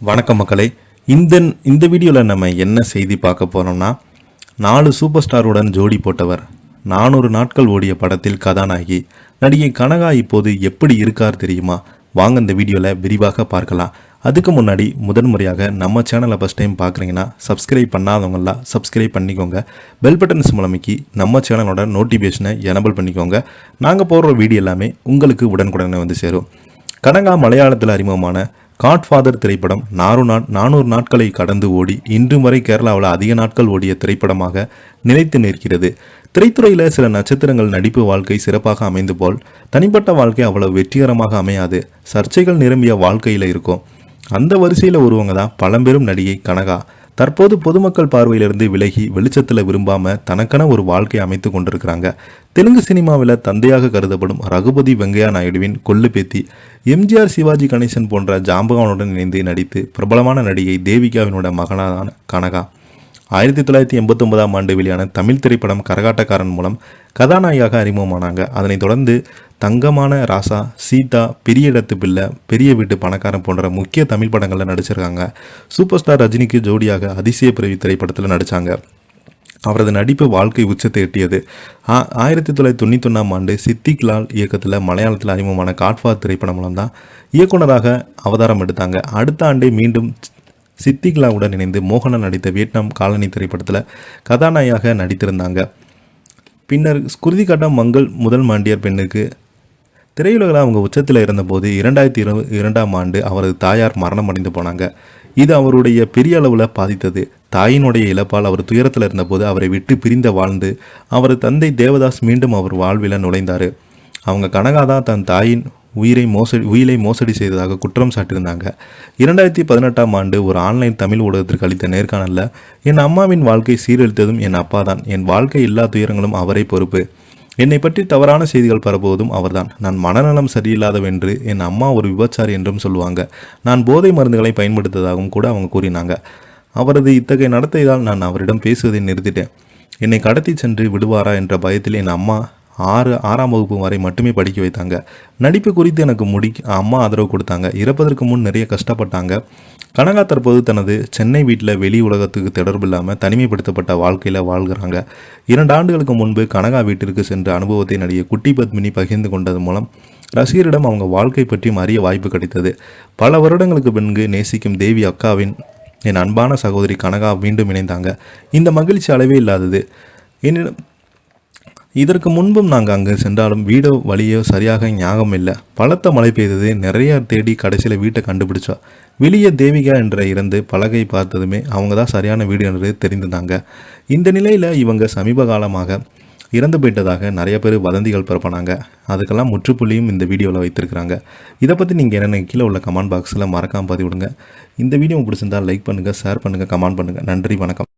வணக்கம் மக்களே. இந்த வீடியோவில் நம்ம என்ன செய்தி பார்க்க போகிறோம்னா, 4 சூப்பர் ஸ்டாருடன் ஜோடி போட்டவர், 400 நாட்கள் ஓடிய படத்தில் கதாநாயகி நடிகை கனகா இப்போது எப்படி இருக்கார் தெரியுமா? வாங்க இந்த வீடியோவில் விரிவாக பார்க்கலாம். அதுக்கு முன்னாடி முதன்முறையாக நம்ம சேனலை ஃபஸ்ட் டைம் பார்க்குறீங்கன்னா சப்ஸ்கிரைப் பண்ணாதவங்களாம் சப்ஸ்கிரைப் பண்ணிக்கோங்க. பெல் பட்டன்ஸ் மூலமைக்கு நம்ம சேனலோட நோட்டிஃபிகேஷனை எனபிள் பண்ணிக்கோங்க. நாங்கள் போடுற வீடியோ எல்லாமே உங்களுக்கு உடனுக்குடனே வந்து சேரும். கனகா மலையாளத்தில் அறிமுகமான காட்ஃபாதர் திரைப்படம் 400 நாட்களை கடந்து ஓடி இன்று வரை கேரளாவில் அதிக நாட்கள் ஓடிய திரைப்படமாக நிலைத்து நிற்கிறது. திரைத்துறையில் சில நட்சத்திரங்கள் நடிப்பு வாழ்க்கை சிறப்பாக அமைந்து போல் தனிப்பட்ட வாழ்க்கை அவ்வளவு வெற்றிகரமாக அமையாது. சர்ச்சைகள் நிரம்பிய வாழ்க்கையில் இருக்கும். அந்த வரிசையில் ஒருவங்க தான் பழம்பெரும் நடிகை கனகா. தற்போது பொதுமக்கள் பார்வையிலிருந்து விலகி வெளிச்சத்தில் விரும்பாமல் தனக்கென ஒரு வாழ்க்கை அமைத்து கொண்டிருக்கிறாங்க. தெலுங்கு சினிமாவில் தந்தையாக கருதப்படும் ரகுபதி வெங்கையா நாயுடுவின் கொள்ளு பேத்தி எம்ஜிஆர், சிவாஜி கணேசன் போன்ற ஜாம்பவானுடன் இணைந்து நடித்து பிரபலமான நடிகை தேவிகாவினோட மகனான கனகா 1989ஆம் ஆண்டு வெளியான தமிழ் திரைப்படம் கரகாட்டக்காரன் மூலம் கதாநாயகியாக அறிமுகமானாங்க. அதனைத் தொடர்ந்து தங்கமான ராசா, சீதா, பெரிய இடத்து பிள்ளை, பெரிய வீட்டு பணக்காரன் போன்ற முக்கிய தமிழ் படங்களில் நடிச்சிருக்காங்க. சூப்பர் ஸ்டார் ரஜினிக்கு ஜோடியாக அதிசய பிறவி திரைப்படத்தில் நடித்தாங்க. அவரது நடிப்பு வாழ்க்கை உச்சத்தை எட்டியது. 1991ஆம் ஆண்டு சித்திக் லால் இயக்கத்தில் மலையாளத்தில் அறிமுகமான காட்ஃபாதர் திரைப்படம் மூலம் தான் இயக்குனராக அவதாரம் எடுத்தாங்க. அடுத்த ஆண்டே மீண்டும் சித்திக்லாவுடன் இணைந்து மோகனன் நடித்த வியட்நாம் காலனி திரைப்படத்தில் கதாநாயகியாக நடித்திருந்தாங்க. பின்னர் குருதி கட்டம் மங்கள் முதல் மாண்டியர் பெண்ணுக்கு திரையுலகில் அவங்க உச்சத்தில் இருந்தபோது 2022ஆம் ஆண்டு அவரது தாயார் மரணம் அடைந்து போனாங்க. இது அவருடைய பெரிய அளவில் பாதித்தது. தாயினுடைய இழப்பால் அவர் துயரத்தில் இருந்தபோது அவரை விட்டு பிரிந்த வாழ்ந்து அவரது தந்தை தேவதாஸ் மீண்டும் அவர் வாழ்வில் நுழைந்தார். அவங்க கனகா தான் தன் தாயின் உயிரை மோசடி செய்ததாக குற்றம் சாட்டியிருந்தாங்க. 2018ஆம் ஆண்டு ஒரு ஆன்லைன் தமிழ் ஊடகத்திற்கு அளித்த நேர்காணலில், என் அம்மாவின் வாழ்க்கை சீரழித்ததும் என் அப்பா தான். என் வாழ்க்கை எல்லா துயரங்களும் அவரை பொறுப்பு. என்னை பற்றி தவறான செய்திகள் பரப்புவதும் அவர்தான். நான் மனநலம் சரியில்லாதவென்று, என் அம்மா ஒரு விபச்சாரி என்றும் சொல்லுவாங்க. நான் போதை மருந்துகளை பயன்படுத்ததாகவும் கூட அவங்க கூறினாங்க. அவரது இத்தகைய நடத்தையால் நான் அவரிடம் பேசுவதை நிறுத்திட்டேன். என்னை கடத்தி சென்று விடுவாரா என்ற பயத்தில் என் அம்மா 6ஆம் வகுப்பு வரை மட்டுமே படிக்க வைத்தாங்க. நடிப்பு குறித்து எனக்கு அம்மா ஆதரவு கொடுத்தாங்க. இறப்பதற்கு முன் நிறைய கஷ்டப்பட்டாங்க. கனகா தற்போது தனது சென்னை வீட்டில் வெளி உலகத்துக்கு தொடர்பு இல்லாமல் தனிமைப்படுத்தப்பட்ட வாழ்க்கையில் வாழ்கிறாங்க. 2 ஆண்டுகளுக்கு முன்பு கனகா வீட்டிற்கு சென்ற அனுபவத்தை நடிகை குட்டி பத்மினி பகிர்ந்து கொண்டது மூலம் ரசிகரிடம் அவங்க வாழ்க்கை பற்றியும் அறிய வாய்ப்பு கிடைத்தது. பல வருடங்களுக்கு பின்பு நேசிக்கும் தேவி அக்காவின் என் அன்பான சகோதரி கனகா மீண்டும் இணைந்தாங்க. இந்த மகிழ்ச்சி அளவே இல்லாதது. என்னிடம் இதற்கு முன்பும் நாங்கள் அங்கே சென்றாலும் வீடோ வழியோ சரியாக ஞாபகம் இல்லை. பலத்த மழை பெய்தது. நிறைய தேடி கடைசியில் வீட்டை கண்டுபிடிச்சோம். வெளியே தேவிகா என்ற இறந்து பலகை பார்த்ததுமே அவங்க தான் சரியான வீடு என்று தெரிந்திருந்தாங்க. இந்த நிலையில் இவங்க சமீப காலமாக இறந்து போயிட்டதாக நிறைய பேர் வதந்திகள் பரப்பினாங்க. அதுக்கெல்லாம் முற்றுப்புள்ளியும் இந்த வீடியோவில் வைத்திருக்கிறாங்க. இதை பற்றி நீங்கள் என்னென்ன கீழே உள்ள கமெண்ட் பாக்ஸில் மறக்காமல் பதிவிடுங்க. இந்த வீடியோ பிடிச்சிருந்தால் லைக் பண்ணுங்கள், ஷேர் பண்ணுங்கள், கமெண்ட் பண்ணுங்கள். நன்றி, வணக்கம்.